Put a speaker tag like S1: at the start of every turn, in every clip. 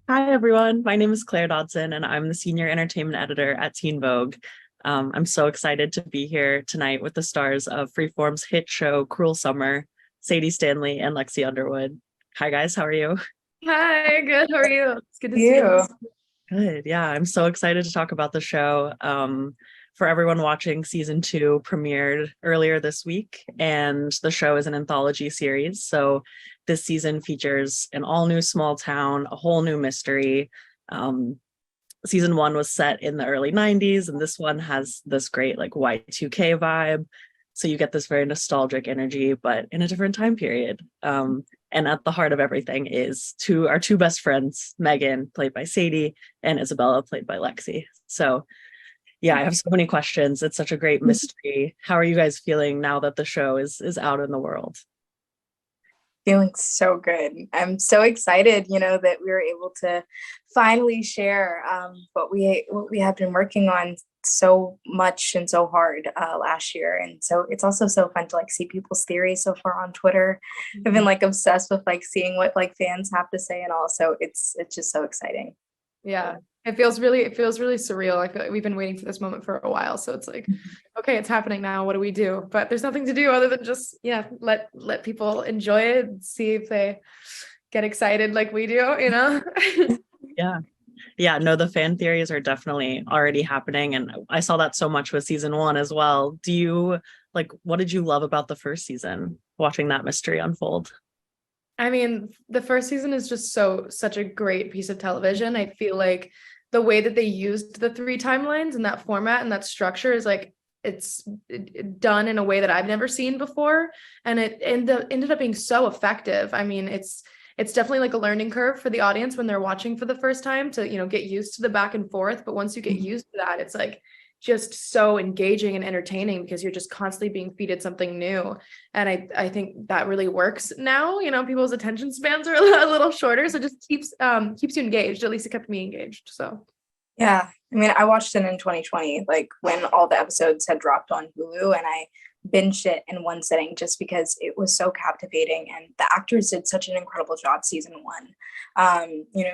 S1: Hi, everyone. My name is Claire Dodson, and I'm the senior entertainment editor at Teen Vogue. I'm so excited to be here tonight with the stars of Freeform's hit show, Cruel Summer, Sadie Stanley and Lexi Underwood. Hi, guys. How are you?
S2: Hi, good. How are you? It's good to see you.
S3: You.
S1: Good. Yeah, I'm so excited to talk about the show. For everyone watching, season two premiered earlier this week, and the show is an anthology series. So this season features an all new small town, a whole new mystery. Um, Season one was set in the early 90s, and this one has this great like Y2K vibe. So you get this very nostalgic energy, but in a different time period. And at the heart of everything is our two best friends, Megan, played by Sadie, and Isabella, played by Lexi. So yeah, I have so many questions. It's such a great mystery. How are you guys feeling now that the show is out in the world?
S3: Feeling so good. I'm so excited, that we were able to finally share what we have been working on so much and so hard last year. And so it's also so fun to like see people's theories so far on Twitter. I've been like obsessed with like seeing what like fans have to say, and also it's just so exciting.
S2: Yeah, it feels really surreal. I feel like we've been waiting for this moment for a while. So it's like, okay, it's happening now. What do we do? But there's nothing to do other than just, yeah, let people enjoy it and see if they get excited like we do.
S1: Yeah. Yeah, no, the fan theories are definitely already happening. And I saw that so much with season one as well. What did you love about the first season, watching that mystery unfold?
S2: I mean, the first season is just such a great piece of television. I feel like the way that they used the three timelines and that format and that structure is like done in a way that I've never seen before, and it ended up being so effective. I mean, it's definitely like a learning curve for the audience when they're watching for the first time to get used to the back and forth. But once you get used to that, it's like just so engaging and entertaining because you're just constantly being feeded something new. And I think that really works now. People's attention spans are a little shorter, so it just keeps you engaged. At least it kept me engaged. So
S3: Yeah. I mean, I watched it in 2020, like when all the episodes had dropped on Hulu, and I binged it in one sitting just because it was so captivating. And the actors did such an incredible job season one.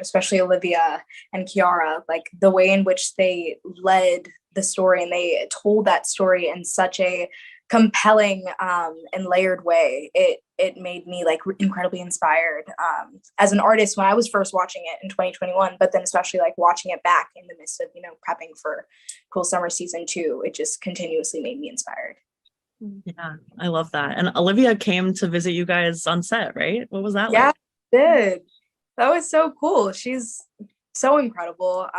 S3: Especially Olivia and Kiara, like the way in which they led the story and they told that story in such a compelling and layered way. It made me like incredibly inspired as an artist when I was first watching it in 2021, but then especially like watching it back in the midst of prepping for Cool Summer season two. It just continuously made me inspired.
S1: Yeah, I love that. And Olivia came to visit you guys on set, right? What was that
S3: Yeah,
S1: like?
S3: I did. That was so cool. She's so incredible.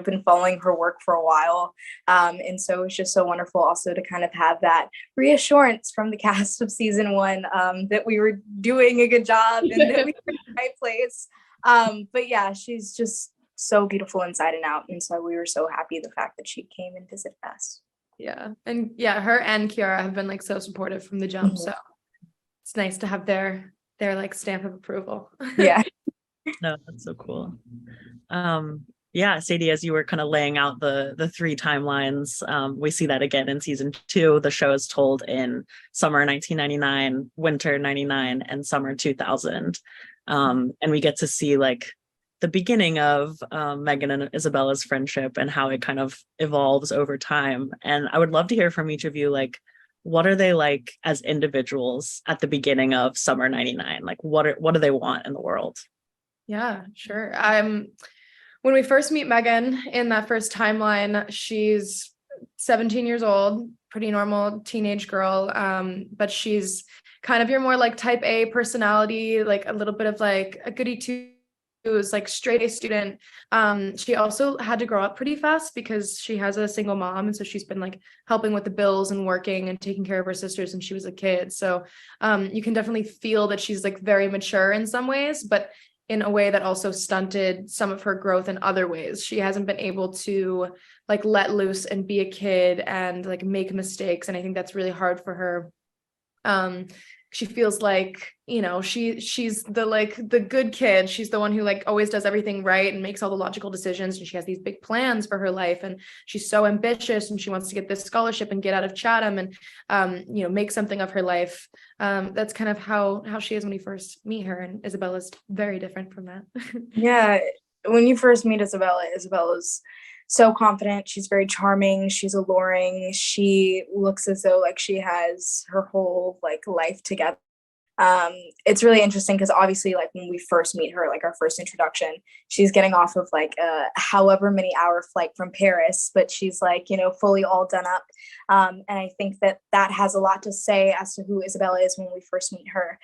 S3: Been following her work for a while. And so it's just so wonderful also to kind of have that reassurance from the cast of season one that we were doing a good job and that we were in the right place. But yeah, she's just so beautiful inside and out. And so we were so happy the fact that she came and visited us.
S2: yeah, and yeah, her and Kiara have been like so supportive from the jump.
S3: Mhm.
S2: So it's nice to have their like stamp of approval.
S3: Yeah.
S1: No, that's so cool. Yeah, Sadie, as you were kind of laying out the three timelines, we see that again in season two. The show is told in summer 1999, winter 99, and summer 2000. And we get to see like the beginning of Megan and Isabella's friendship and how it kind of evolves over time. And I would love to hear from each of you, like, what are they like as individuals at the beginning of summer 99? Like, what do they want in the world?
S2: Yeah, sure. When we first meet Megan in that first timeline, she's 17 years old, pretty normal teenage girl. But she's kind of your more like type A personality, like a little bit of like a goody two was like straight A student. She also had to grow up pretty fast because she has a single mom. And so she's been like helping with the bills and working and taking care of her sisters when she was a kid. So you can definitely feel that she's like very mature in some ways, but in a way that also stunted some of her growth in other ways. She hasn't been able to like let loose and be a kid and like make mistakes. And I think that's really hard for her. She feels like, she's the good kid. She's the one who like always does everything right and makes all the logical decisions. And she has these big plans for her life. And she's so ambitious and she wants to get this scholarship and get out of Chatham and, make something of her life. That's kind of how she is when we first meet her. And Isabella's very different from that.
S3: Yeah, when you first meet Isabella's so confident. She's very charming. She's alluring. She looks as though like she has her whole like life together. It's really interesting because obviously like when we first meet her, like our first introduction, she's getting off of like a however many hour flight from Paris, but she's like, you know, fully all done up. And I think that that has a lot to say as to who Isabella is when we first meet her.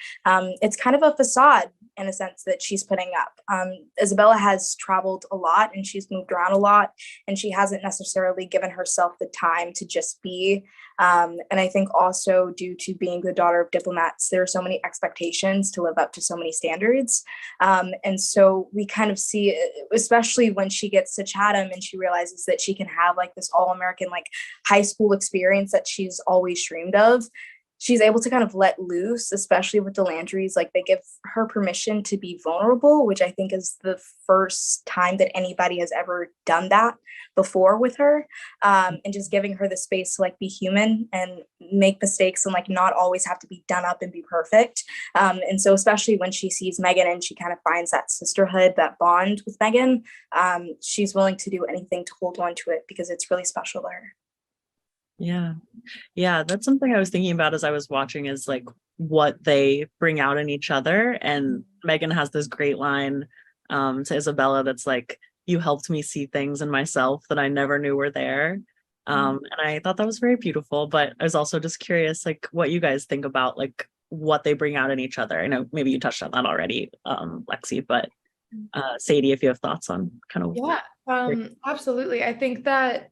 S3: It's kind of a facade in a sense that she's putting up. Isabella has traveled a lot and she's moved around a lot, and she hasn't necessarily given herself the time to just be. And I think also due to being the daughter of diplomats, there are so many expectations to live up to so many standards. And so we kind of see, especially when she gets to Chatham and she realizes that she can have like this all-American like high school experience that she's always dreamed of, she's able to kind of let loose, especially with the Landrys. Like they give her permission to be vulnerable, which I think is the first time that anybody has ever done that before with her. And just giving her the space to like be human and make mistakes and like not always have to be done up and be perfect. And so especially when she sees Megan and she kind of finds that sisterhood, that bond with Megan, she's willing to do anything to hold on to it because it's really special to her.
S1: Yeah, that's something I was thinking about as I was watching, is like what they bring out in each other. And Megan has this great line to Isabella that's like, you helped me see things in myself that I never knew were there. And I thought that was very beautiful, but I was also just curious like what you guys think about like what they bring out in each other. I know maybe you touched on that already, Lexi, but Sadie, if you have thoughts on kind of.
S2: Absolutely. I think that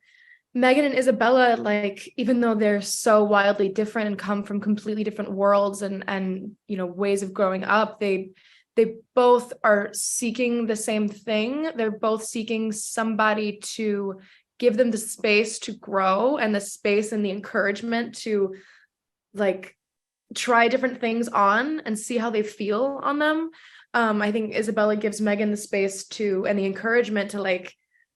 S2: Megan and Isabella, like, even though they're so wildly different and come from completely different worlds and you know, ways of growing up, they both are seeking the same thing. They're both seeking somebody to give them the space to grow and the space and the encouragement to like try different things on and see how they feel on them. I think Isabella gives Megan the space to and the encouragement to like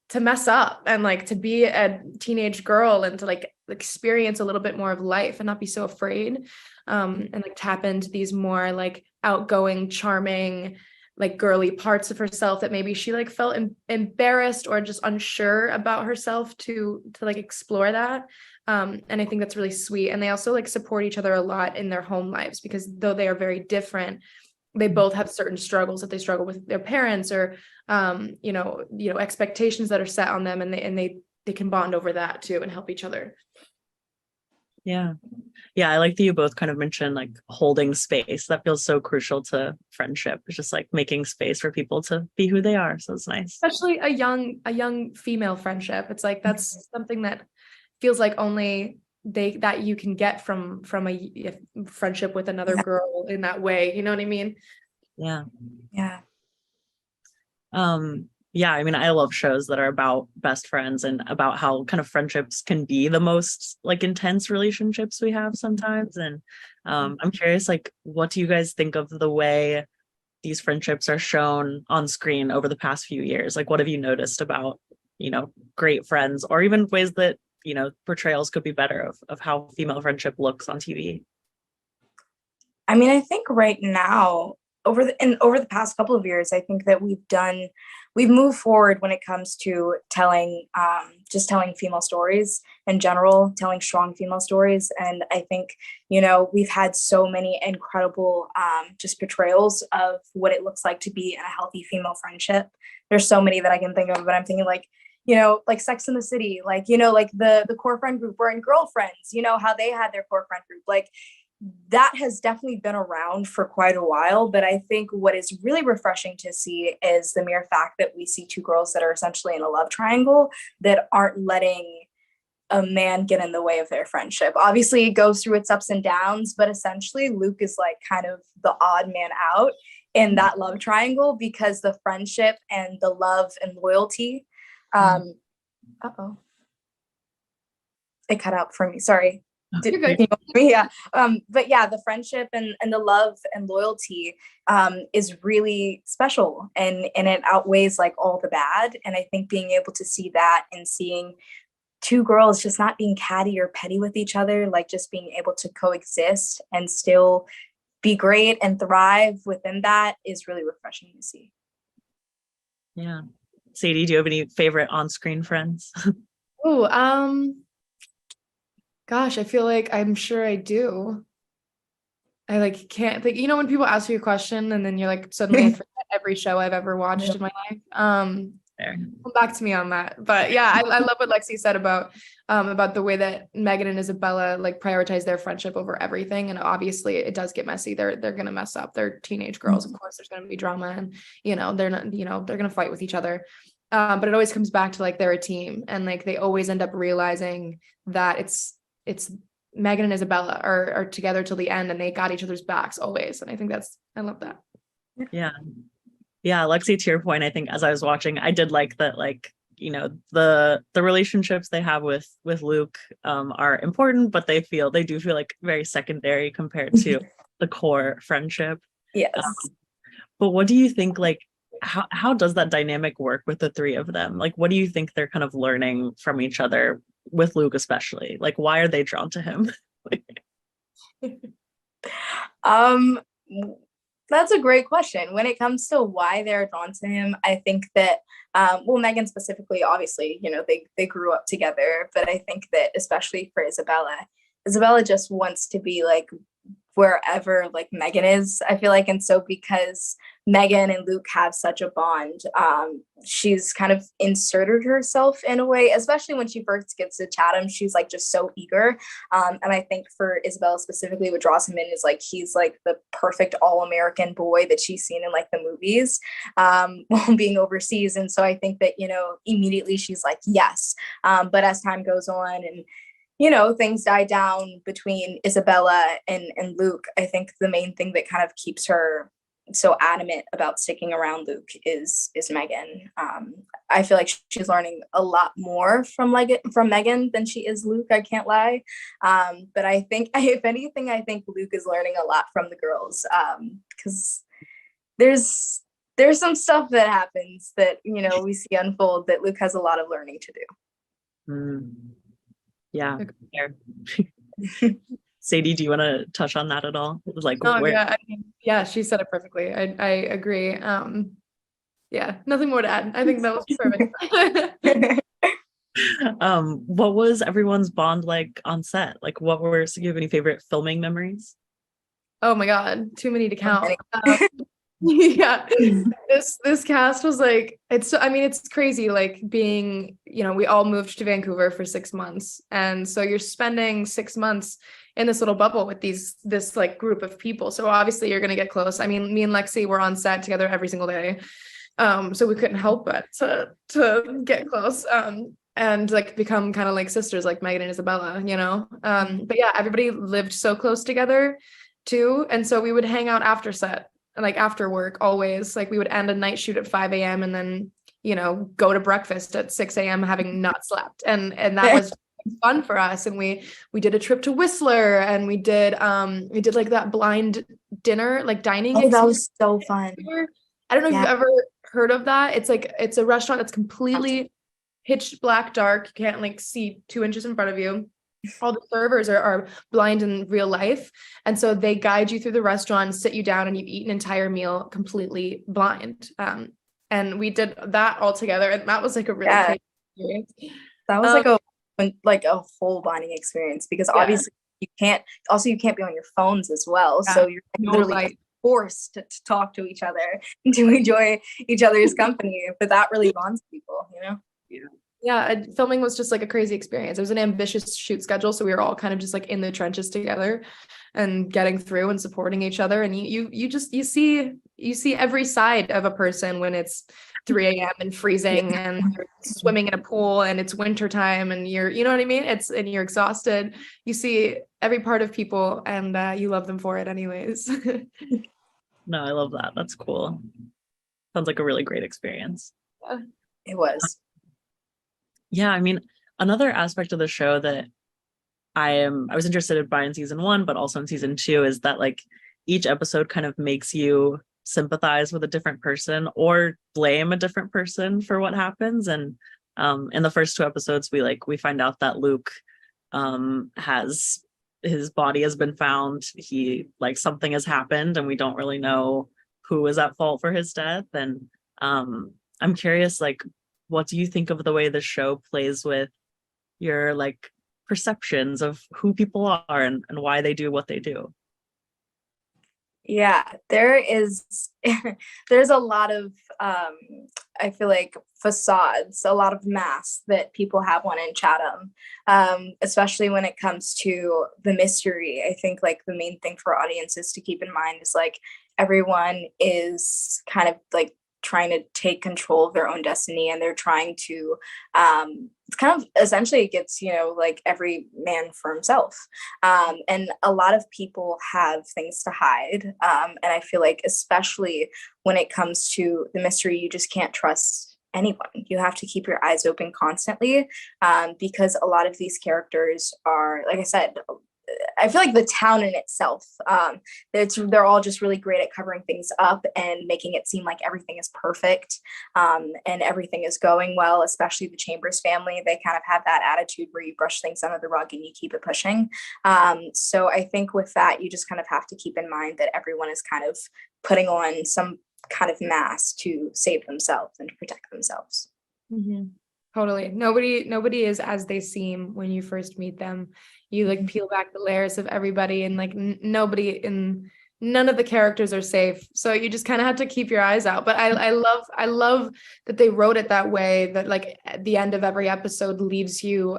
S2: to mess up and like to be a teenage girl and to like experience a little bit more of life and not be so afraid, and like tap into these more like outgoing, charming, like girly parts of herself that maybe she like felt embarrassed or just unsure about herself to like explore that. And I think that's really sweet. And they also like support each other a lot in their home lives because though they are very different, they both have certain struggles that they struggle with their parents or you know expectations that are set on them, and they can bond over that too and help each other.
S1: Yeah, I like that you both kind of mentioned like holding space. That feels so crucial to friendship. It's just like making space for people to be who they are. So it's nice,
S2: especially a young female friendship. It's like that's something that feels like only that you can get from a friendship with another girl in that way, you know what I mean?
S3: Yeah.
S1: I mean, I love shows that are about best friends and about how kind of friendships can be the most like intense relationships we have sometimes. And I'm curious, like, what do you guys think of the way these friendships are shown on screen over the past few years? Like, what have you noticed about, you know, great friends, or even ways that, you know, portrayals could be better of how female friendship looks on TV?
S3: I mean, I think right now over the past couple of years, I think that we've moved forward when it comes to telling female stories in general, telling strong female stories. And I think, you know, we've had so many incredible just portrayals of what it looks like to be in a healthy female friendship. There's so many that I can think of, but I'm thinking like, you know, like Sex in the City, like, you know, like the core friend group were in Girlfriends, you know, how they had their core friend group. Like that has definitely been around for quite a while. But I think what is really refreshing to see is the mere fact that we see two girls that are essentially in a love triangle that aren't letting a man get in the way of their friendship. Obviously it goes through its ups and downs, but essentially Luke is like kind of the odd man out in that love triangle because the friendship and the love and loyalty. It cut out for me. Sorry. Yeah. But yeah, the friendship and the love and loyalty is really special, and it outweighs like all the bad. And I think being able to see that and seeing two girls just not being catty or petty with each other, like just being able to coexist and still be great and thrive within that is really refreshing to see.
S1: Yeah. Sadie, do you have any favorite on-screen friends?
S2: Oh, gosh, I feel like I'm sure I do. I like can't think, when people ask you a question and then you're like, suddenly I forget every show I've ever watched in my life.
S1: There.
S2: Come back to me on that. But yeah, I love what Lexi said about the way that Megan and Isabella like prioritize their friendship over everything. And obviously it does get messy. They're gonna mess up. They're teenage girls. Of course, there's gonna be drama and they're not, they're gonna fight with each other. But it always comes back to like they're a team and like they always end up realizing that it's Megan and Isabella are together till the end and they got each other's backs always. And I think I love that.
S1: Yeah. Yeah, Lexi, to your point, I think as I was watching, I did like that, like, the relationships they have with Luke are important, but they do feel like very secondary compared to the core friendship.
S3: Yes.
S1: But what do you think, like, how does that dynamic work with the three of them? Like, what do you think they're kind of learning from each other, with Luke especially? Like, why are they drawn to him?
S3: That's a great question. When it comes to why they're drawn to him, I think that, Megan specifically, obviously, they grew up together, but I think that especially for Isabella just wants to be like wherever like Megan is, I feel like. And so because Megan and Luke have such a bond, she's kind of inserted herself in a way, especially when she first gets to Chatham. She's like just so eager. And I think for Isabella specifically, what draws him in is like he's like the perfect all-American boy that she's seen in like the movies while being overseas. And so I think that, immediately she's like, yes. But as time goes on and things die down between Isabella and Luke, I think the main thing that kind of keeps her so adamant about sticking around Luke is Megan. I feel like she's learning a lot more from Megan than she is Luke. I can't lie. But I think, if anything, I think Luke is learning a lot from the girls, because there's some stuff that happens that we see unfold that Luke has a lot of learning to do.
S1: Mm. Yeah. Sadie, do you want to touch on that at all? Like,
S2: yeah, she said it perfectly. I agree. Yeah, nothing more to add. I think that was perfect.
S1: What was everyone's bond like on set? Like, do you have any favorite filming memories?
S2: Oh my God, too many to count. Yeah, this cast was like, it's crazy, like being, we all moved to Vancouver for 6 months, and so you're spending 6 months in this little bubble with this like group of people, so obviously you're gonna get close. I mean, me and Lexi were on set together every single day, so we couldn't help but to get close and like become kind of like sisters, like Megan and Isabella, but yeah, everybody lived so close together too, and so we would hang out after set, like after work always. Like we would end a night shoot at 5 a.m. and then go to breakfast at 6 a.m. having not slept, and that was fun for us. And we did a trip to Whistler, and we did like that blind dinner, like dining.
S3: Oh, that was so fun.
S2: I don't know if you've ever heard of that. It's a restaurant that's completely pitch black dark. You can't like see 2 inches in front of you. All the servers are blind in real life, and so they guide you through the restaurant, sit you down, and you eat an entire meal completely blind. And we did that all together, and that was like a really crazy experience.
S3: That was like a whole bonding experience, because obviously you can't be on your phones as well, so you're literally forced to talk to each other and to enjoy each other's company. But that really bonds people,
S2: Yeah, filming was just like a crazy experience. It was an ambitious shoot schedule, so we were all kind of just like in the trenches together and getting through and supporting each other. And you see every side of a person when it's 3 a.m. and freezing and you're swimming in a pool and it's winter time and you know what I mean? And you're exhausted. You see every part of people, and you love them for it anyways.
S1: No, I love that. That's cool. Sounds like a really great experience.
S2: Yeah.
S3: It was.
S1: Yeah, I mean, another aspect of the show that I was interested by in season 1, but also in season 2, is that like each episode kind of makes you sympathize with a different person or blame a different person for what happens. And in the first 2 episodes, we find out that Luke has his body has been found. He like something has happened, and we don't really know who is at fault for his death. And I'm curious, like, what do you think of the way the show plays with your like perceptions of who people are and why they do what they do?
S3: Yeah, there's a lot of I feel like facades, a lot of masks that people have on in Chatham, especially when it comes to the mystery. I think like the main thing for audiences to keep in mind is like everyone is kind of like trying to take control of their own destiny, and they're trying to it's kind of essentially it gets, you know, like every man for himself, and a lot of people have things to hide, and I feel like especially when it comes to the mystery, you just can't trust anyone. You have to keep your eyes open constantly, because a lot of these characters are, like I said, I feel like the town in itself, they're all just really great at covering things up and making it seem like everything is perfect, and everything is going well, especially the Chambers family. They kind of have that attitude where you brush things under the rug and you keep it pushing. So I think with that, you just kind of have to keep in mind that everyone is kind of putting on some kind of mask to save themselves and to protect themselves.
S2: Mm-hmm. Totally. Nobody is as they seem when you first meet them. You like peel back the layers of everybody, and like none of the characters are safe. So you just kind of have to keep your eyes out. But I love that they wrote it that way, that like at the end of every episode leaves you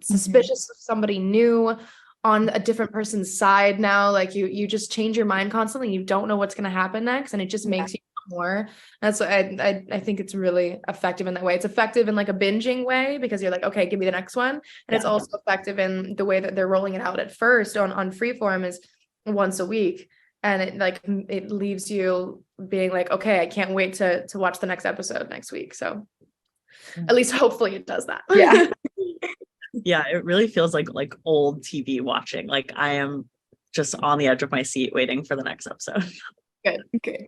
S2: suspicious of somebody new, on a different person's side now. Like you just change your mind constantly. You don't know what's going to happen next, and it just makes you more. That's what I think it's really effective in that way. It's effective in like a binging way because you're like, okay, give me the next one. And it's also effective in the way that they're rolling it out at first on Freeform is once a week. And it leaves you being like, okay, I can't wait to watch the next episode next week. So at least hopefully it does that.
S3: Yeah.
S1: Yeah, it really feels like old TV watching. Like I am just on the edge of my seat waiting for the next episode.
S2: Good. Okay.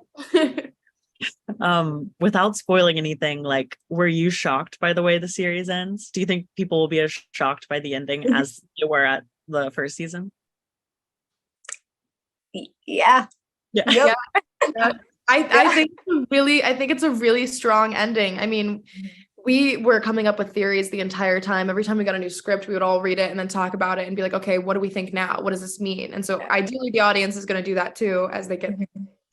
S1: Without spoiling anything, like, were you shocked by the way the series ends? Do you think people will be as shocked by the ending as they were at the first season?
S3: Yeah.
S2: Yeah. I think it's a really strong ending. I mean, we were coming up with theories the entire time. Every time we got a new script, we would all read it and then talk about it and be like, okay, what do we think now? What does this mean? And so ideally the audience is going to do that too as they get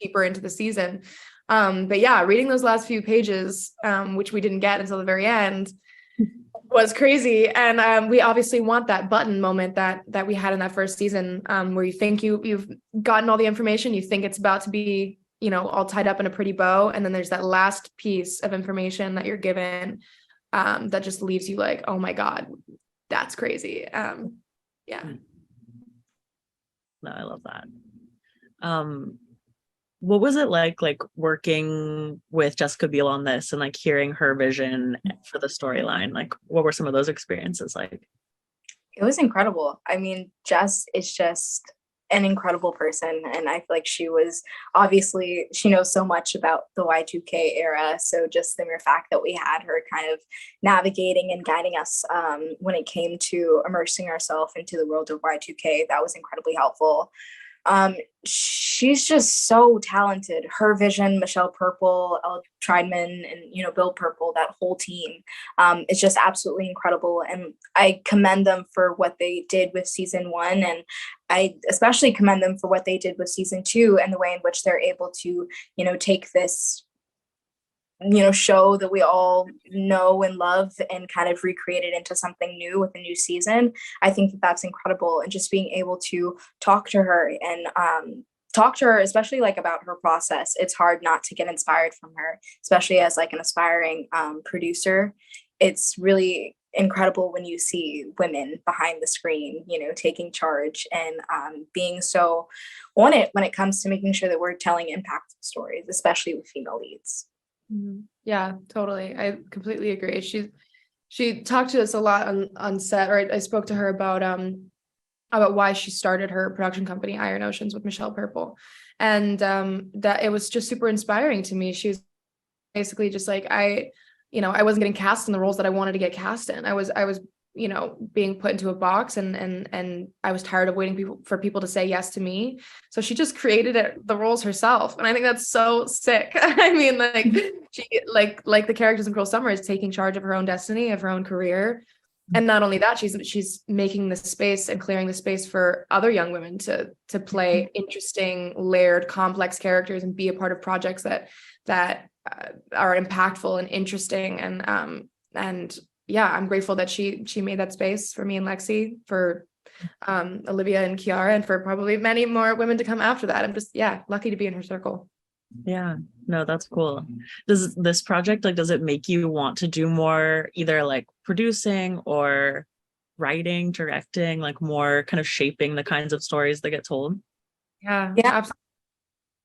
S2: deeper into the season. But yeah, reading those last few pages, which we didn't get until the very end, was crazy. And we obviously want that button moment that we had in that first season, where you think you've gotten all the information, you think it's about to be, you know, all tied up in a pretty bow, and then there's that last piece of information that you're given, that just leaves you like, oh my God, that's crazy. Yeah.
S1: No, I love that. What was it like working with Jessica Biel on this and like hearing her vision for the storyline? Like, what were some of those experiences like?
S3: It was incredible. I mean, Jess is just an incredible person, and I feel like she knows so much about the Y2K era. So just the mere fact that we had her kind of navigating and guiding us, when it came to immersing ourselves into the world of Y2K, that was incredibly helpful. She's just so talented. Her vision, Michelle Purple, Elle Triedman, and, you know, Bill Purple, that whole team, is just absolutely incredible. And I commend them for what they did with season 1. And I especially commend them for what they did with season 2 and the way in which they're able to, you know, take this, you know, show that we all know and love and kind of recreate it into something new with a new season. I think that that's incredible. And just being able to talk to her, especially like about her process. It's hard not to get inspired from her, especially as like an aspiring producer. It's really incredible when you see women behind the screen, you know, taking charge and being so on it when it comes to making sure that we're telling impactful stories, especially with female leads.
S2: Yeah, totally. I completely agree. She talked to us a lot on set, or I spoke to her about why she started her production company, Iron Oceans, with Michelle Purple. And that it was just super inspiring to me. She was basically just like, I wasn't getting cast in the roles that I wanted to get cast in. I was you know, being put into a box, and I was tired of waiting for people to say yes to me. So she just created the roles herself. And I think that's so sick. I mean, like she, like the characters in Cruel Summer, is taking charge of her own destiny, of her own career. And not only that, she's making the space and clearing the space for other young women to play interesting, layered, complex characters and be a part of projects that are impactful and interesting. And yeah, I'm grateful that she made that space for me and Lexi, for Olivia and Kiara, and for probably many more women to come after that. I'm just, lucky to be in her circle.
S1: Yeah, no, that's cool. Does this project, like, does it make you want to do more, either like producing or writing, directing, like more kind of shaping the kinds of stories that get told?
S2: Yeah, absolutely.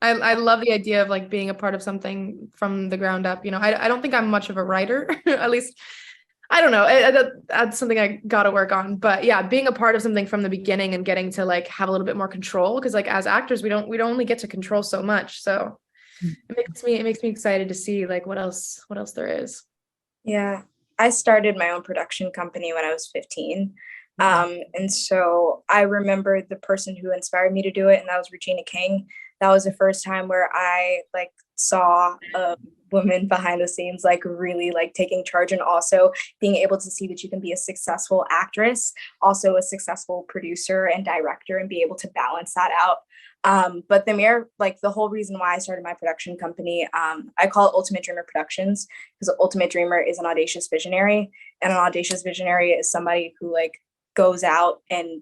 S2: I love the idea of like being a part of something from the ground up. You know, I don't think I'm much of a writer, at least I don't know. That's something I got to work on. But yeah, being a part of something from the beginning and getting to like have a little bit more control, because like as actors, we don't only get to control so much. So it makes me excited to see like what else there is.
S3: Yeah, I started my own production company when I was 15. And so I remember the person who inspired me to do it, and that was Regina King. That was the first time where I like saw a woman behind the scenes, like really like taking charge, and also being able to see that you can be a successful actress, also a successful producer and director, and be able to balance that out. But the whole reason why I started my production company, I call it Ultimate Dreamer Productions, because Ultimate Dreamer is an audacious visionary, and an audacious visionary is somebody who like goes out and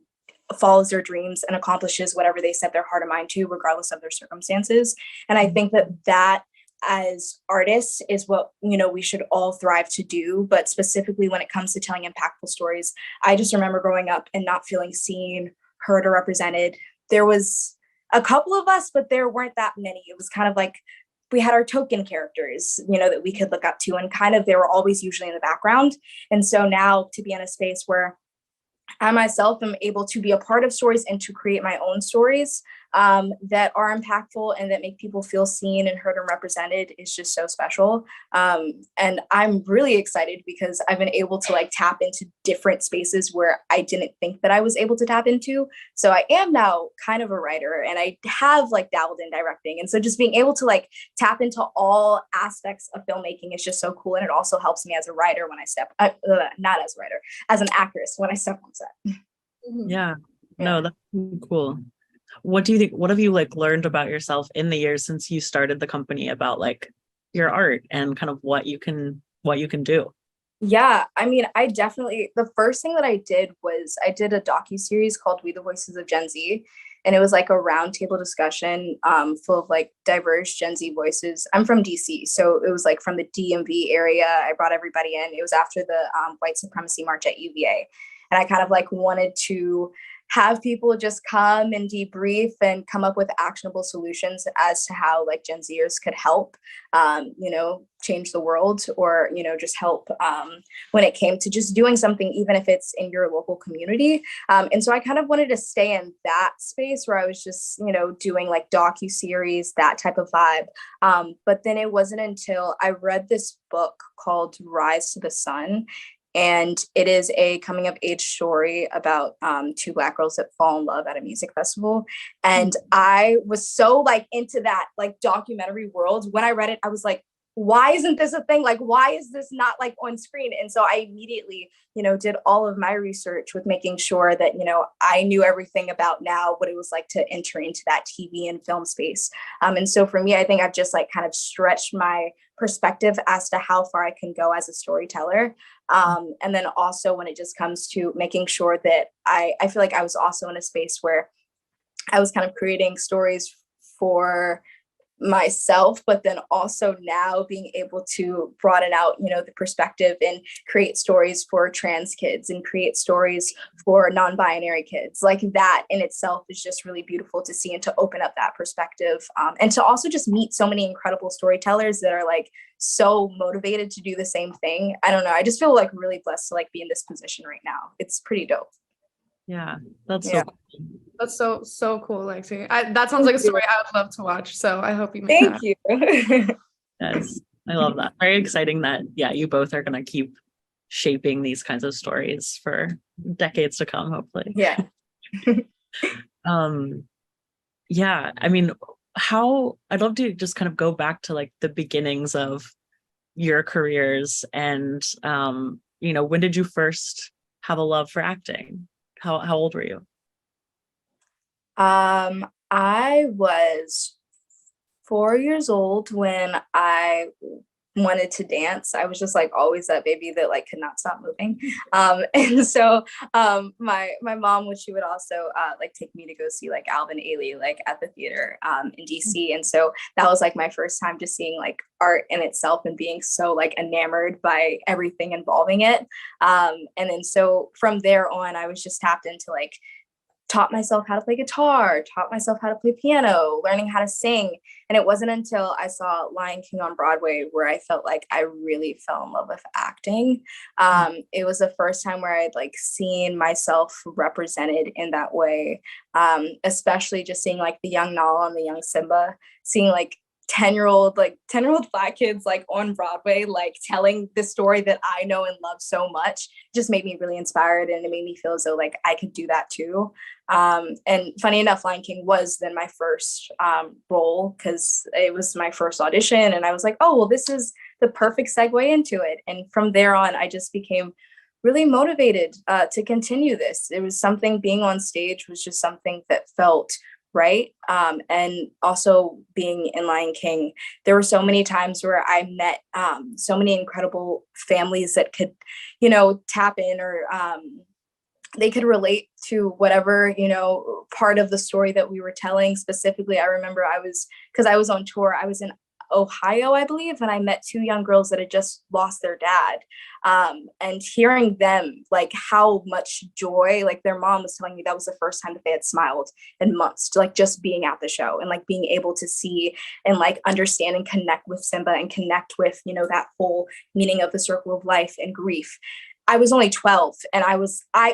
S3: follows their dreams and accomplishes whatever they set their heart and mind to, regardless of their circumstances. And I think that as artists is what, you know, we should all thrive to do. But specifically when it comes to telling impactful stories, I just remember growing up and not feeling seen, heard, or represented. There was a couple of us, but there weren't that many. It was kind of like we had our token characters, you know, that we could look up to, and kind of they were always usually in the background. And so now to be in a space where I myself am able to be a part of stories and to create my own stories that are impactful and that make people feel seen and heard and represented is just so special. And I'm really excited because I've been able to like tap into different spaces where I didn't think that I was able to tap into. So I am now kind of a writer, and I have like dabbled in directing. And so just being able to like tap into all aspects of filmmaking is just so cool. And it also helps me as a writer when I not as a writer, as an actress when I step on set.
S1: Yeah, no, that's cool. What do you think, what have you like learned about yourself in the years since you started the company about like your art and kind of what you can do?
S3: Yeah, I mean, the first thing that I did was I did a docuseries called We the Voices of Gen Z. And it was like a roundtable discussion full of like diverse Gen Z voices. I'm from DC, so it was like from the DMV area. I brought everybody in. It was after the white supremacy march at UVA. And I kind of like wanted to have people just come and debrief and come up with actionable solutions as to how like Gen Zers could help, you know, change the world, or, you know, just help when it came to just doing something, even if it's in your local community. And so I kind of wanted to stay in that space where I was just, you know, doing like docuseries, that type of vibe. But then it wasn't until I read this book called Rise to the Sun. And it is a coming of age story about two Black girls that fall in love at a music festival. And I was so like into that like documentary world. When I read it, I was like, why isn't this a thing? Like, why is this not like on screen? And so I immediately, you know, did all of my research with making sure that, you know, I knew everything about now what it was like to enter into that TV and film space. And so for me, I think I've just like kind of stretched my perspective as to how far I can go as a storyteller. And then also when it just comes to making sure that I feel like I was also in a space where I was kind of creating stories for myself, but then also now being able to broaden out, you know, the perspective and create stories for trans kids and create stories for non-binary kids. Like that in itself is just really beautiful to see and to open up that perspective, and to also just meet so many incredible storytellers that are like so motivated to do the same thing. I don't know, I just feel like really blessed to like be in this position right now. It's pretty dope.
S1: Yeah, that's so cool.
S2: That's so cool, Lexi. That sounds like a story I would love to watch. So I hope you make
S3: Thank you.
S1: Yes, I love that. Very exciting that, yeah, you both are going to keep shaping these kinds of stories for decades to come, hopefully.
S3: Yeah.
S1: Yeah, I mean, I'd love to just kind of go back to like the beginnings of your careers, and when did you first have a love for acting? How old were you?
S3: I was 4 years old when I wanted to dance. I was just like always that baby that like could not stop moving. And so my mom, she would also like take me to go see like Alvin Ailey like at the theater in DC. And so that was like my first time just seeing like art in itself and being so like enamored by everything involving it. And then so from there on, I was just tapped into like taught myself how to play guitar, taught myself how to play piano, learning how to sing. And it wasn't until I saw Lion King on Broadway where I felt like I really fell in love with acting. It was the first time where I'd like seen myself represented in that way, especially just seeing like the young Nala and the young Simba, seeing like 10-year-old Black kids like on Broadway, like telling the story that I know and love so much, just made me really inspired, and it made me feel as though like I could do that too. And funny enough, Lion King was then my first role, because it was my first audition, and I was like, oh well, this is the perfect segue into it. And from there on, I just became really motivated to continue this. It was something, being on stage was just something that felt right. And also being in Lion King, there were so many times where I met so many incredible families that could, tap in, or they could relate to whatever, part of the story that we were telling. Specifically, I remember because I was on tour, I was in Ohio, I believe, and I met two young girls that had just lost their dad. And hearing them, like how much joy, like their mom was telling me that was the first time that they had smiled in months, like just being at the show and like being able to see and like understand and connect with Simba and connect with, that whole meaning of the circle of life and grief. I was only 12, and I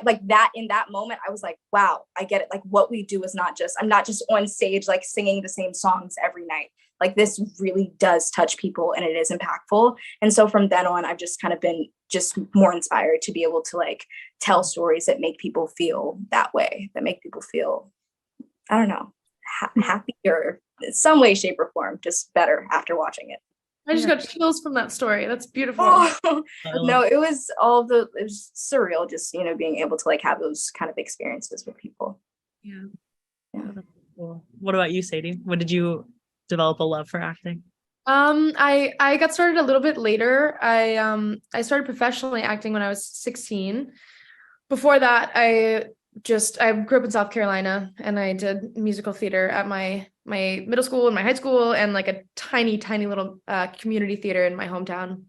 S3: like that in that moment, I was like, wow, I get it. Like what we do is I'm not just on stage, like singing the same songs every night. Like this really does touch people, and it is impactful. And so from then on, I've just kind of been just more inspired to be able to like tell stories that make people feel that way, that make people feel, I don't know, happy or in some way, shape or form, just better after watching it.
S2: I just got chills from that story. That's beautiful.
S3: Oh, no, it was surreal, just, being able to like have those kind of experiences with people.
S1: Yeah. Cool. What about you, Sadie? When did you develop a love for acting?
S2: I got started a little bit later. I started professionally acting when I was 16. Before that, I grew up in South Carolina, and I did musical theater at my middle school and my high school, and like a tiny little community theater in my hometown.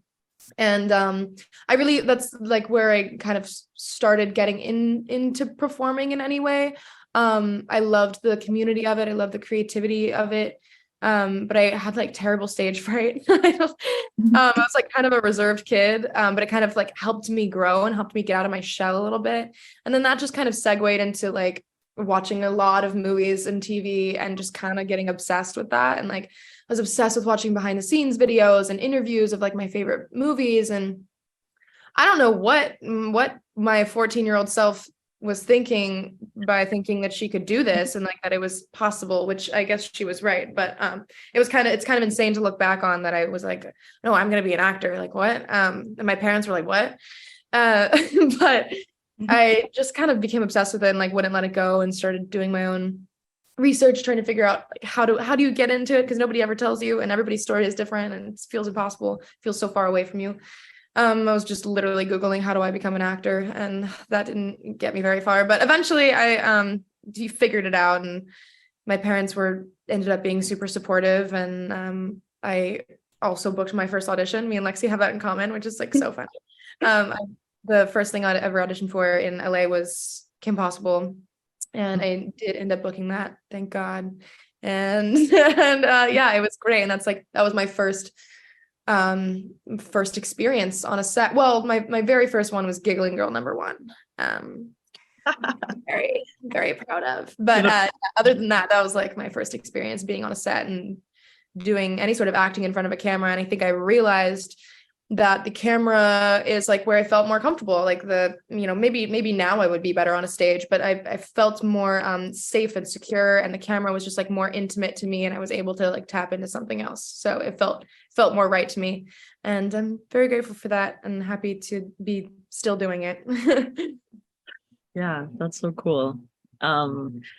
S2: And that's like where I kind of started getting into performing in any way. I loved the community of it. I loved the creativity of it. But I had like terrible stage fright. I was like kind of a reserved kid, but it kind of like helped me grow and helped me get out of my shell a little bit. And then that just kind of segued into like watching a lot of movies and TV and just kind of getting obsessed with that. And like, I was obsessed with watching behind the scenes videos and interviews of like my favorite movies. And I don't know what my 14-year-old self was thinking by thinking that she could do this and like that it was possible, which I guess she was right. But it's kind of insane to look back on that I was like, no, I'm going to be an actor. Like what? And my parents were like, what? But I just kind of became obsessed with it and like wouldn't let it go, and started doing my own research, trying to figure out like how do you get into it? Because nobody ever tells you, and everybody's story is different, and it feels impossible, feels so far away from you. I was just literally Googling how do I become an actor, and that didn't get me very far. But eventually I figured it out, and my parents ended up being super supportive. And I also booked my first audition. Me and Lexi have that in common, which is like so funny. The first thing I'd ever auditioned for in LA was Kim Possible, and I did end up booking that, thank God. And yeah, it was great. And that was my first experience on a set. Well, my very first one was Giggling Girl #1. Very, very proud of. But other than that was like my first experience being on a set and doing any sort of acting in front of a camera. And I think I realized that the camera is like where I felt more comfortable. Like maybe now I would be better on a stage, but I felt more safe and secure, and the camera was just like more intimate to me, and I was able to like tap into something else. So it felt more right to me, and I'm very grateful for that and happy to be still doing it.
S1: Yeah, that's so cool.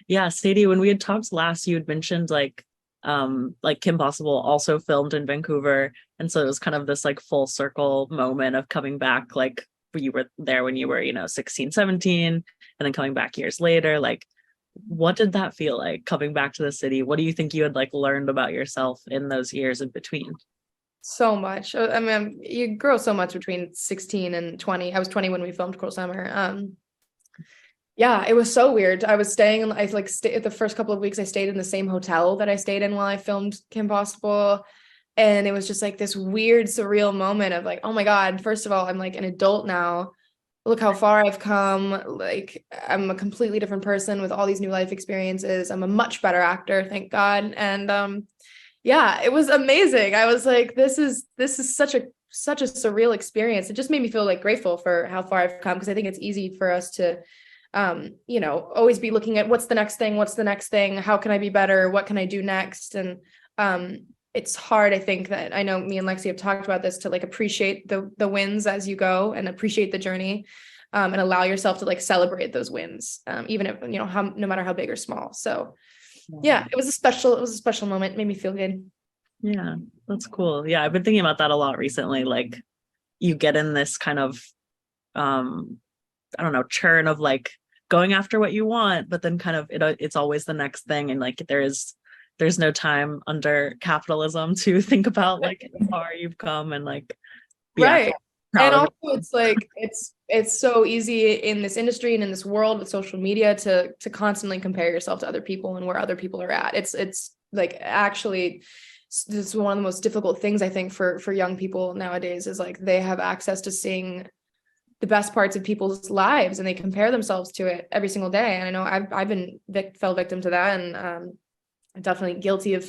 S1: Yeah, Sadie, when we had talked last, you had mentioned like Kim Possible also filmed in Vancouver, and so it was kind of this like full circle moment of coming back, like you were there when you were 16, 17, and then coming back years later. Like, what did that feel like coming back to the city? What do you think you had like learned about yourself in those years in between?
S2: So much. I mean, you grow so much between 16 and 20. I was 20 when we filmed Cruel Summer. Yeah, it was so weird. I was staying the first couple of weeks I stayed in the same hotel that I stayed in while I filmed Kim Possible. And it was just like this weird, surreal moment of like, oh my God, first of all, I'm like an adult now. Look how far I've come. Like, I'm a completely different person with all these new life experiences. I'm a much better actor, thank God. And yeah, it was amazing. I was like, this is such a surreal experience. It just made me feel like grateful for how far I've come, because I think it's easy for us to always be looking at what's the next thing, how can I be better, what can I do next. And it's hard, I think, that I know me and Lexi have talked about this, to like appreciate the wins as you go and appreciate the journey, and allow yourself to like celebrate those wins, even if no matter how big or small. So yeah, it was a special moment. It made me feel good.
S1: Yeah, that's cool. Yeah, I've been thinking about that a lot recently. Like, you get in this kind of I don't know, churn of like going after what you want, but then kind of it's always the next thing, and like there's no time under capitalism to think about like how far you've come and like
S2: right. And also it's like it's so easy in this industry and in this world with social media to constantly compare yourself to other people and where other people are at. It's like, actually, this is one of the most difficult things I think for young people nowadays, is like they have access to seeing the best parts of people's lives and they compare themselves to it every single day. And I know I've fell victim to that, and I'm definitely guilty of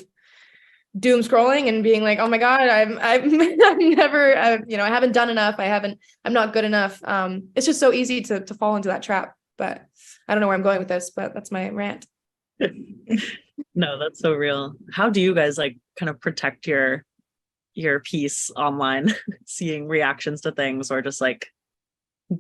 S2: doom scrolling and being like, oh my God, I haven't done enough. I'm not good enough. It's just so easy to fall into that trap, but I don't know where I'm going with this, but that's my rant.
S1: No, that's so real. How do you guys like kind of protect your peace online, seeing reactions to things, or just like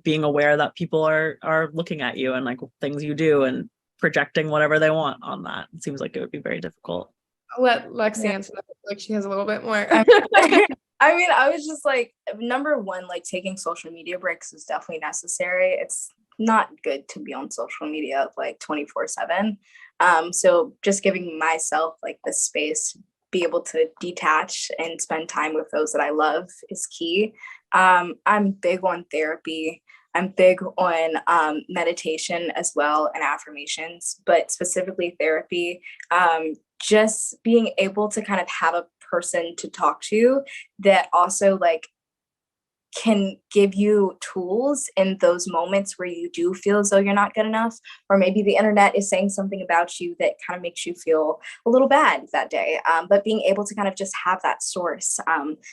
S1: being aware that people are looking at you and like things you do and projecting whatever they want on that? It seems like it would be very difficult.
S2: I'll let Lexi answer that. Like, she has a little bit more.
S3: I mean, I was just like, number one, like taking social media breaks is definitely necessary. It's not good to be on social media like 24/7. So just giving myself like the space, be able to detach and spend time with those that I love is key. I'm big on therapy. I'm big on meditation as well, and affirmations, but specifically therapy. Just being able to kind of have a person to talk to that also like can give you tools in those moments where you do feel as though you're not good enough, or maybe the internet is saying something about you that kind of makes you feel a little bad that day. But being able to kind of just have that source,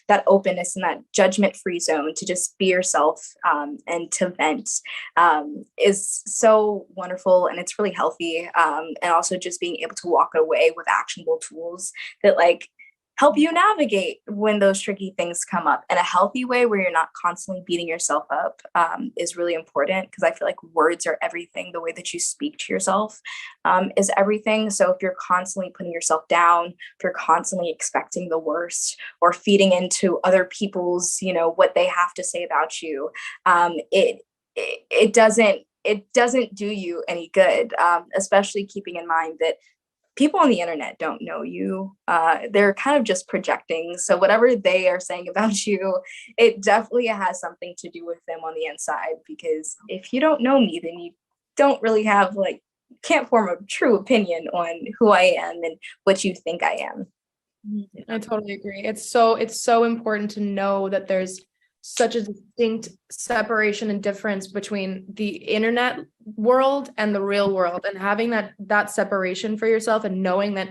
S3: that openness and that judgment-free zone to just be yourself, and to vent, is so wonderful, and it's really healthy. And also just being able to walk away with actionable tools that like help you navigate when those tricky things come up in a healthy way, where you're not constantly beating yourself up, is really important, because I feel like words are everything. The way that you speak to yourself is everything. So if you're constantly putting yourself down, if you're constantly expecting the worst or feeding into other people's, what they have to say about you, it doesn't do you any good, especially keeping in mind that people on the internet don't know you. They're kind of just projecting. So whatever they are saying about you, it definitely has something to do with them on the inside, because if you don't know me, then you don't really have can't form a true opinion on who I am and what you think I am.
S2: I totally agree. It's so important to know that there's such a distinct separation and difference between the internet world and the real world, and having that separation for yourself, and knowing that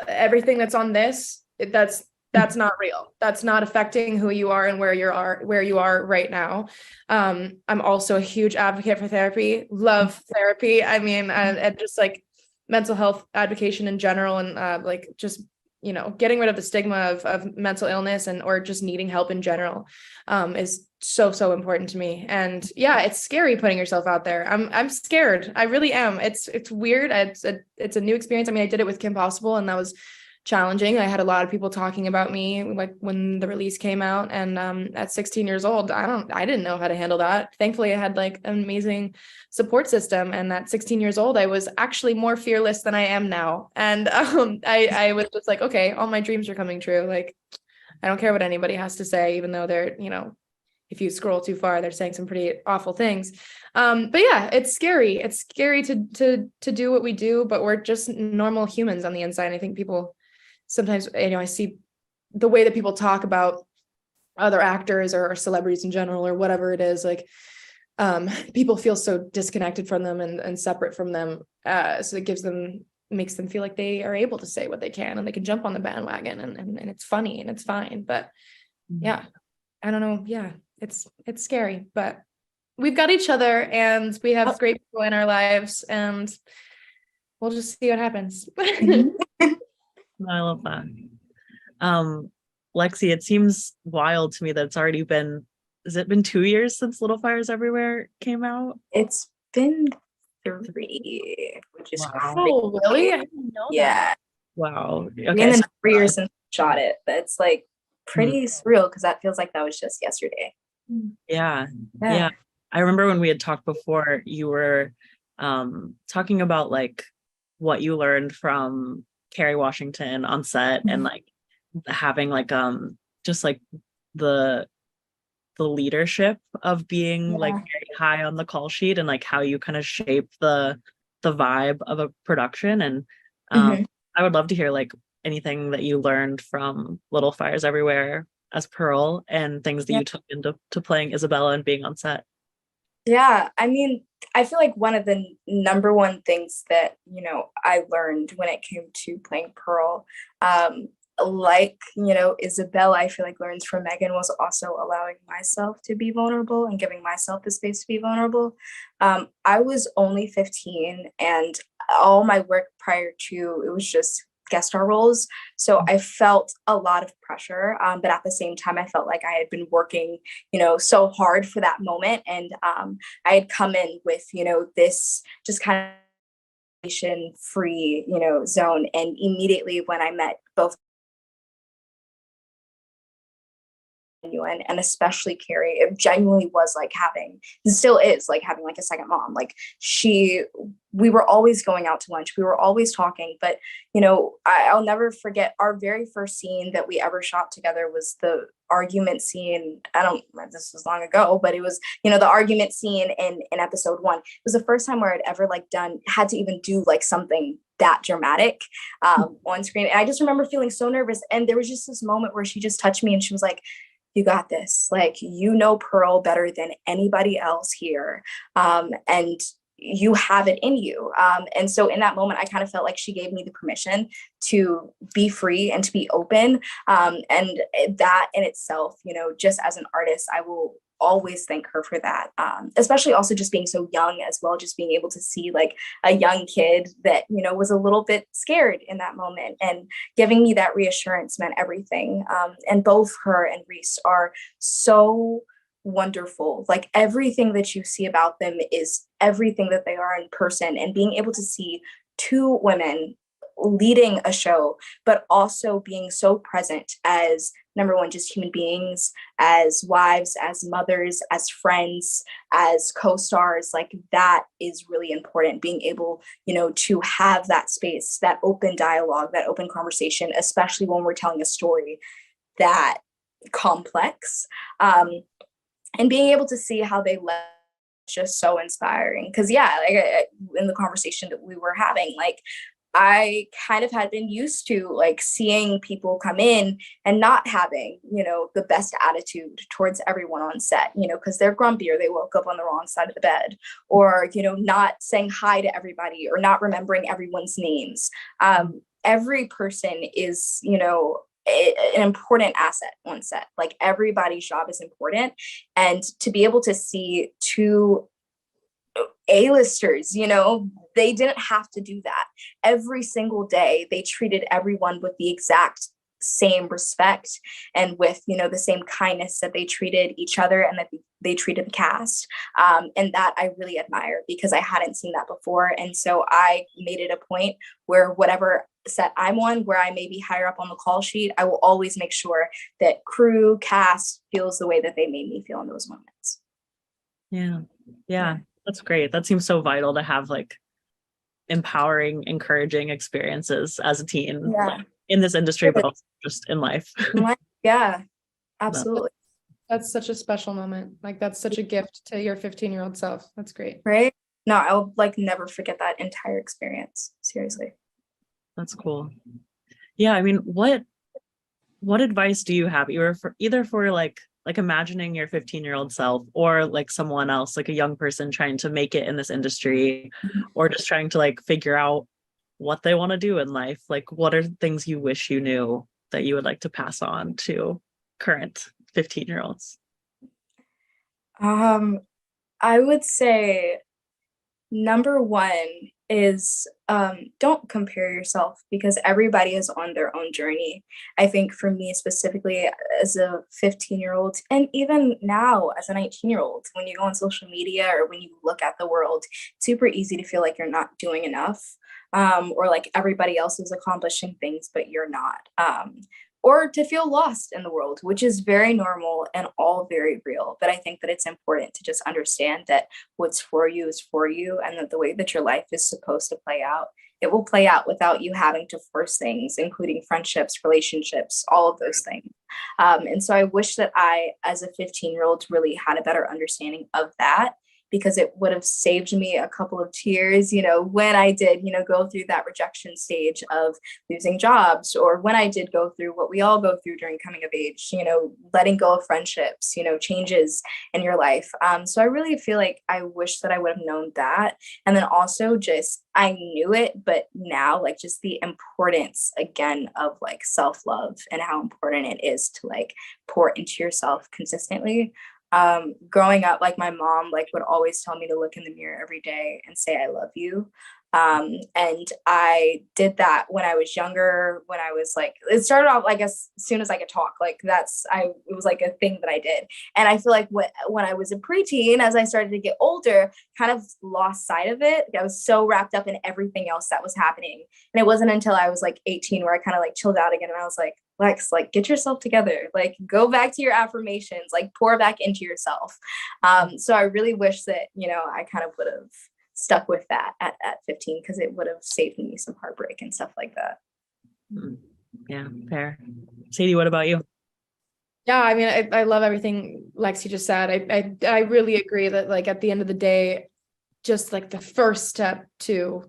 S2: everything that's on this, that's That's not real. That's not affecting who you are and where you are right now. I'm also a huge advocate for therapy. Love therapy. I mean, and just like mental health advocacy in general, and like just getting rid of the stigma of mental illness and or just needing help in general is so important to me. And yeah, it's scary putting yourself out there. I'm scared. I really am. It's weird. It's a new experience. I mean, I did it with Kim Possible, and that was challenging. I had a lot of people talking about me like when the release came out, and at 16 years old, I didn't know how to handle that. Thankfully, I had like an amazing support system, and at 16 years old, I was actually more fearless than I am now. And I was just like, okay, all my dreams are coming true. Like, I don't care what anybody has to say, even though they're, if you scroll too far, they're saying some pretty awful things. But yeah, it's scary. It's scary to do what we do, but we're just normal humans on the inside. I think people sometimes, I see the way that people talk about other actors or celebrities in general, or whatever it is, like people feel so disconnected from them and separate from them. So it makes them feel like they are able to say what they can, and they can jump on the bandwagon, and it's funny and it's fine. But yeah, I don't know. Yeah, it's scary, but we've got each other, and we have great people in our lives, and we'll just see what happens.
S1: I love that. Lexi, it seems wild to me that it's already been, has it been 2 years since Little Fires Everywhere came out?
S3: It's been 3, which is
S1: Wow.
S3: crazy.
S2: Oh, really? I didn't know that.
S1: Wow.
S3: Okay.
S1: Okay.
S3: And then 3 years since we shot it. That's like pretty surreal, because that feels like that was just yesterday.
S1: Yeah. I remember when we had talked before, you were talking about like what you learned from Kerry Washington on set, and like having like just like the leadership of being like very high on the call sheet, and like how you kind of shape the vibe of a production. And I would love to hear like anything that you learned from Little Fires Everywhere as Pearl, and things that you took into playing Isabella and being on set.
S3: Yeah, I mean, I feel like one of the number one things that, I learned when it came to playing Pearl, Isabella, I feel like learns from Megan, was also allowing myself to be vulnerable and giving myself the space to be vulnerable. I was only 15, and all my work prior to it was just guest star roles. So I felt a lot of pressure, but at the same time, I felt like I had been working, so hard for that moment. And I had come in with, this just kind of free, zone. And immediately when I met both, and especially Kerry, it genuinely was like still is like having like a second mom. Like we were always going out to lunch, we were always talking, but I'll never forget our very first scene that we ever shot together was the argument scene. This was long ago, but it was, the argument scene in episode 1. It was the first time where I'd ever had to even do like something that dramatic on screen. And I just remember feeling so nervous. And there was just this moment where she just touched me and she was like, "You got this. Like, Pearl better than anybody else here. And you have it in you." And so in that moment, I kind of felt like she gave me the permission to be free and to be open. And that in itself, just as an artist, I will always thank her for that. Especially also just being so young as well, just being able to see like a young kid that, was a little bit scared in that moment, and giving me that reassurance meant everything. And both her and Reese are so wonderful. Like, everything that you see about them is everything that they are in person, and being able to see 2 women leading a show, but also being so present as, number one, just human beings, as wives, as mothers, as friends, as co-stars, like that is really important. Being able, to have that space, that open dialogue, that open conversation, especially when we're telling a story that complex, and being able to see how they led, just so inspiring. Because in the conversation that we were having, like, I kind of had been used to like seeing people come in and not having, the best attitude towards everyone on set, because they're grumpy, or they woke up on the wrong side of the bed, or, not saying hi to everybody, or not remembering everyone's names. Every person is, an important asset on set. Like everybody's job is important. And to be able to see two A-listers, they didn't have to do that. Every single day, they treated everyone with the exact same respect and with, the same kindness that they treated each other and that they treated the cast. And that I really admire because I hadn't seen that before. And so I made it a point where whatever set I'm on, where I may be higher up on the call sheet, I will always make sure that crew, cast feels the way that they made me feel in those moments.
S1: Yeah. That's great. That seems so vital to have like empowering, encouraging experiences as a teen in this industry, but also just in life.
S3: Yeah, absolutely.
S2: That's such a special moment. Like that's such a gift to your 15-year-old self. That's great.
S3: Right? No, I'll never forget that entire experience. Seriously.
S1: That's cool. Yeah. I mean, what advice do you have either for like imagining your 15-year-old self or like someone else, like a young person trying to make it in this industry or just trying to like figure out what they want to do in life? Like, what are things you wish you knew that you would like to pass on to current 15-year-olds?
S3: I would say number one is don't compare yourself because everybody is on their own journey. I think for me specifically as a 15-year-old and even now as a 19-year-old, when you go on social media or when you look at the world, it's super easy to feel like you're not doing enough or like everybody else is accomplishing things, but you're not. Or to feel lost in the world, which is very normal and all very real. But I think that it's important to just understand that what's for you is for you, and that the way that your life is supposed to play out, it will play out without you having to force things, including friendships, relationships, all of those things. And so I wish that I, as a 15-year-old, really had a better understanding of that, because it would have saved me a couple of tears, when I did, go through that rejection stage of losing jobs, or when I did go through what we all go through during coming of age, letting go of friendships, changes in your life. So I really feel like I wish that I would have known that. And then also just, I knew it, but now like just the importance again of like self-love and how important it is to like pour into yourself consistently. Growing up, like my mom would always tell me to look in the mirror every day and say I love you. And I did that when I was younger, when I was like, it started off like as soon as I could talk, it was like a thing that I did. And I feel like when I was a preteen, as I started to get older, kind of lost sight of it. I was so wrapped up in everything else that was happening. And it wasn't until I was like 18 where I kind of like chilled out again. And I was like, Lex, like get yourself together, like go back to your affirmations, like pour back into yourself. So I really wish that, I kind of would have stuck with that at 15, because it would have saved me some heartbreak and stuff like that.
S1: Yeah, fair. Sadie, what about you?
S2: Yeah, I mean, I love everything Lexi just said. I really agree that like at the end of the day, just like the first step to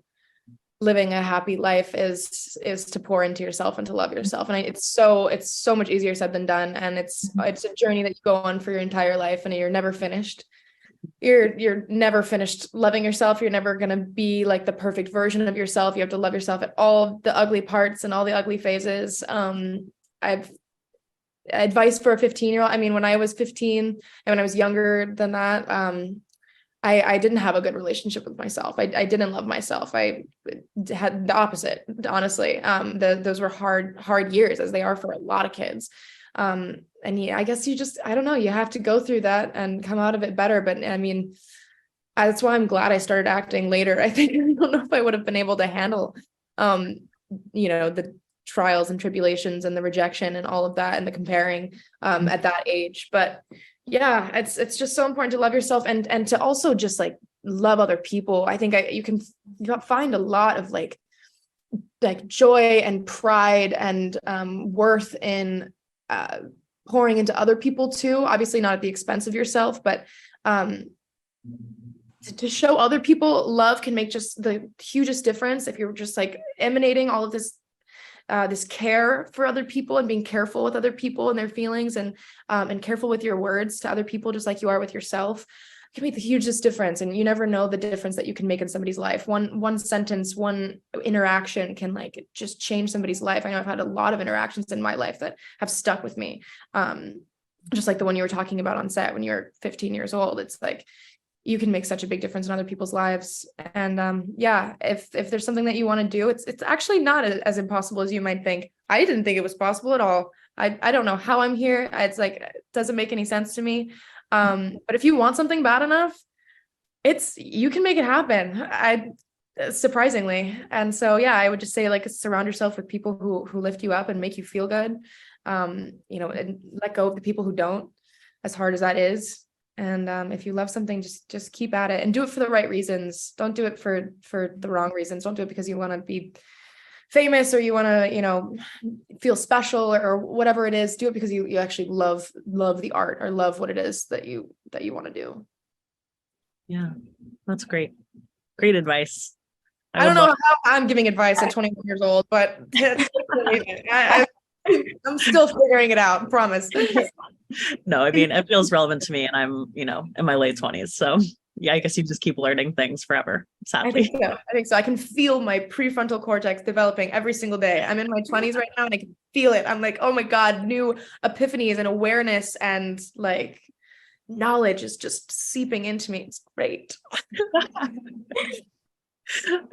S2: living a happy life is to pour into yourself and to love yourself. And it's so much easier said than done. And it's a journey that you go on for your entire life, and you're never finished. You're never finished loving yourself. You're never going to be like the perfect version of yourself. You have to love yourself at all the ugly parts and all the ugly phases. I've advice for a 15-year-old. I mean, when I was 15 and when I was younger than that, I didn't have a good relationship with myself. I didn't love myself. I had the opposite, honestly. Those were hard years, as they are for a lot of kids. And yeah, I guess I don't know, you have to go through that and come out of it better. But I mean, that's why I'm glad I started acting later. I don't know if I would have been able to handle, the trials and tribulations and the rejection and all of that and the comparing, at that age. But yeah, it's just so important to love yourself and to also just like love other people. I think you can find a lot of like joy and pride and worth in pouring into other people too. Obviously not at the expense of yourself, but to show other people love can make just the hugest difference. If you're just like emanating all of this care for other people and being careful with other people and their feelings and careful with your words to other people, just like you are with yourself. can make the hugest difference. And you never know the difference that you can make in somebody's life. One sentence, one interaction can like just change somebody's life. I know I've had a lot of interactions in my life that have stuck with me. Just like the one you were talking about on set when you're 15 years old. It's like, you can make such a big difference in other people's lives. And yeah, if there's something that you want to do, it's actually not as impossible as you might think. I didn't think it was possible at all. I don't know how I'm here. It's like, it doesn't make any sense to me. But if you want something bad enough, you can make it happen. Surprisingly. And so, yeah, I would just say like surround yourself with people who lift you up and make you feel good. And let go of the people who don't, as hard as that is. And if you love something, just keep at it and do it for the right reasons. Don't do it for the wrong reasons. Don't do it because you want to be famous or you want to, feel special or whatever it is. Do it because you actually love the art or love what it is that you want to do.
S1: Yeah, that's great. Great advice.
S2: I don't know how I'm giving advice at 21 years old, but I'm still figuring it out, promise.
S1: No, I mean, it feels relevant to me and I'm, in my late 20s. So yeah, I guess you just keep learning things forever, sadly.
S2: I think so. I can feel my prefrontal cortex developing every single day. I'm in my 20s right now and I can feel it. I'm like, oh my God, new epiphanies and awareness and like knowledge is just seeping into me. It's great.
S1: I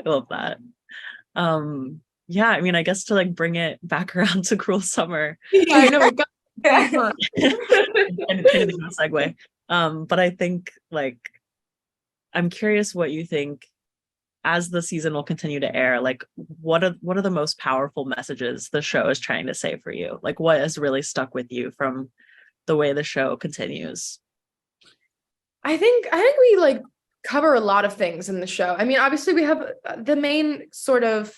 S1: love that. Yeah, I mean, I guess to like bring it back around to Cruel Summer.
S2: Yeah, I know.
S1: and kind of a segue. But I think like I'm curious what you think as the season will continue to air. Like, what are the most powerful messages the show is trying to say for you? Like, what has really stuck with you from the way the show continues?
S2: I think we like cover a lot of things in the show. I mean, obviously we have the main sort of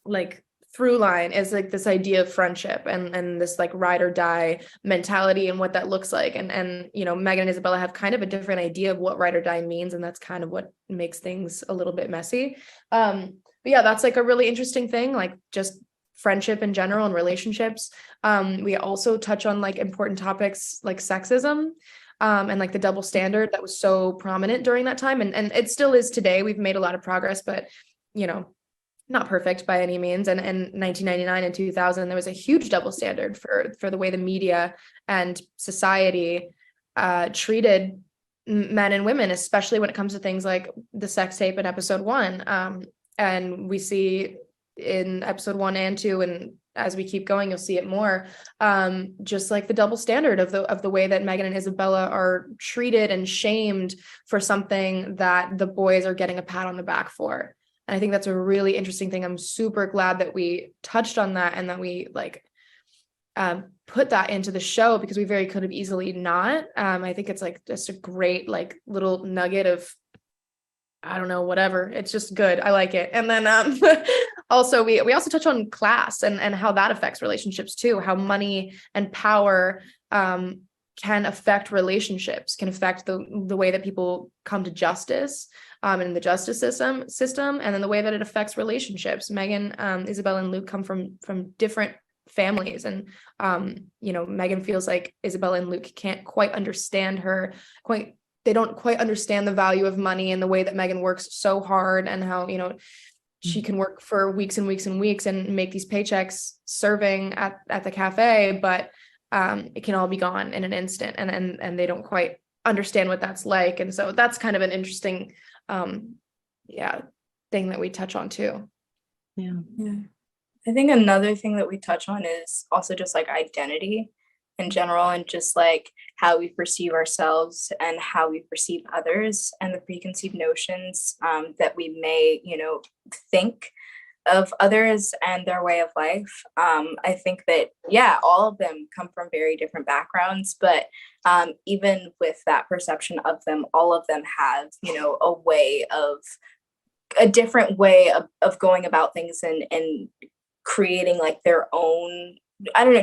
S2: like through line is like this idea of friendship and this like ride or die mentality and what that looks like. And Megan and Isabella have kind of a different idea of what ride or die means. And that's kind of what makes things a little bit messy. But yeah, that's like a really interesting thing, like just friendship in general and relationships. We also touch on like important topics like sexism. And like the double standard that was so prominent during that time. And it still is today. We've made a lot of progress, but, not perfect by any means. And in 1999 and 2000, there was a huge double standard for the way the media and society treated men and women, especially when it comes to things like the sex tape in episode 1. And we see in episode 1 and 2, and as we keep going, you'll see it more. Just like the double standard of the way that Megan and Isabella are treated and shamed for something that the boys are getting a pat on the back for. And I think that's a really interesting thing. I'm super glad that we touched on that and that we like put that into the show, because we very could have easily not. I think it's like just a great like little nugget of, I don't know, whatever. It's just good. I like it. And then also we also touch on class and how that affects relationships too, how money and power can affect relationships, can affect the way that people come to justice in the justice system, and then the way that it affects relationships. Megan, Isabella, and Luke come from different families, and Megan feels like Isabella and Luke can't quite understand her. They don't quite understand the value of money and the way that Megan works so hard, and how she can work for weeks and weeks and weeks and make these paychecks serving at the cafe, but it can all be gone in an instant, and they don't quite understand what that's like. And so that's kind of an interesting thing that we touch on too.
S3: Yeah. I think another thing that we touch on is also just like identity in general, and just like how we perceive ourselves and how we perceive others, and the preconceived notions that we may think of others and their way of life. I think that, all of them come from very different backgrounds, but even with that perception of them, all of them have, a different way of going about things and creating like their own,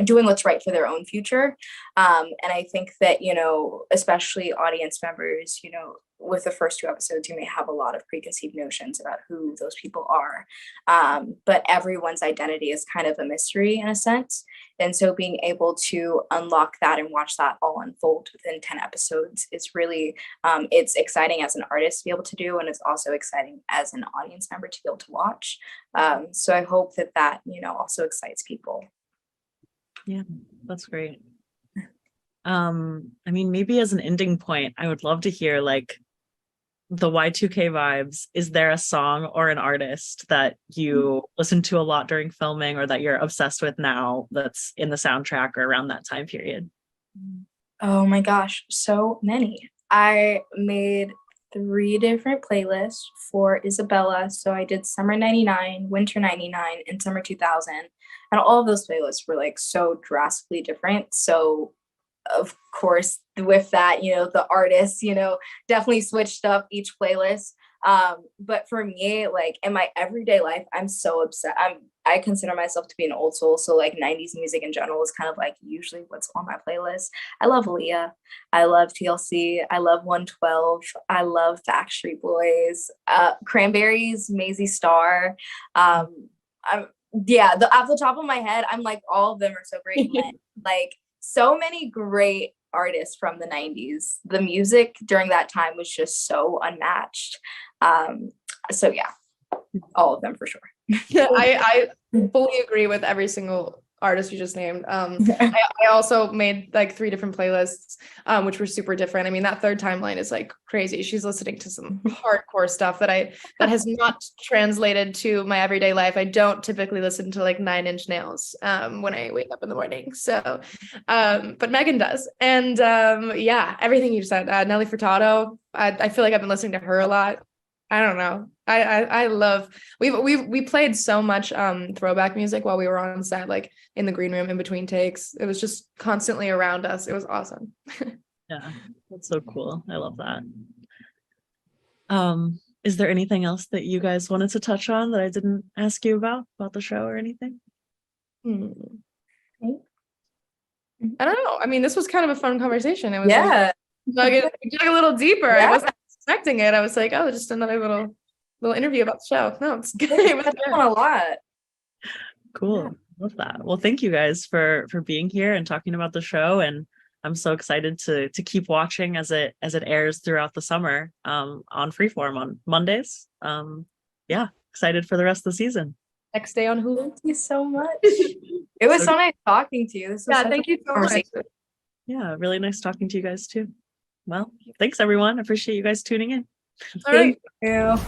S3: doing what's right for their own future. And I think that, especially audience members, with the first 2 episodes, you may have a lot of preconceived notions about who those people are. But everyone's identity is kind of a mystery in a sense. And so being able to unlock that and watch that all unfold within 10 episodes is really, it's exciting as an artist to be able to do. And it's also exciting as an audience member to be able to watch. So I hope that, also excites people.
S1: Yeah, that's great. Maybe as an ending point, I would love to hear like the Y2K vibes. Is there a song or an artist that you listen to a lot during filming or that you're obsessed with now that's in the soundtrack or around that time period?
S3: Oh my gosh, so many. I made 3 different playlists for Isabella. So I did summer 99, winter 99, and summer 2000. And all of those playlists were like so drastically different. So of course, with that, the artists, definitely switched up each playlist. But for me, like in my everyday life, I'm so upset. I consider myself to be an old soul. So like 90s music in general is kind of like usually what's on my playlist. I love Aaliyah. I love TLC. I love 112. I love Backstreet Boys, Cranberries, Maisie Starr. Off the top of my head, I'm like, all of them are so great. Like, so many great artists from the 90s. The music during that time was just so unmatched. So yeah, all of them for sure.
S2: I fully agree with every single artist you just named. I also made like 3 different playlists, which were super different. I mean, that third timeline is like crazy. She's listening to some hardcore stuff that has not translated to my everyday life. I don't typically listen to like 9 Inch Nails when I wake up in the morning. So, but Megan does. And everything you said, Nelly Furtado, I feel like I've been listening to her a lot. I don't know. I love, we played so much throwback music while we were on set, like in the green room in between takes. It was just constantly around us. It was awesome.
S1: Yeah, that's so cool. I love that. Is there anything else that you guys wanted to touch on that I didn't ask you about the show or anything?
S2: I don't know. I mean, this was kind of a fun conversation. It was we dug a little deeper. Yeah. I wasn't expecting it. I was like, oh, just another little interview about the show. No, it's good. It was
S3: good. A lot.
S1: Cool. Yeah. Love that. Well, thank you guys for being here and talking about the show. And I'm so excited to keep watching as it airs throughout the summer on Freeform on Mondays. Excited for the rest of the season.
S2: Next day on Hulu.
S3: Thank you so much. It was so nice talking to you.
S2: Thank you so much.
S1: Yeah, really nice talking to you guys too. Well, thanks everyone. I appreciate you guys tuning in.
S2: All right.
S3: Thank you.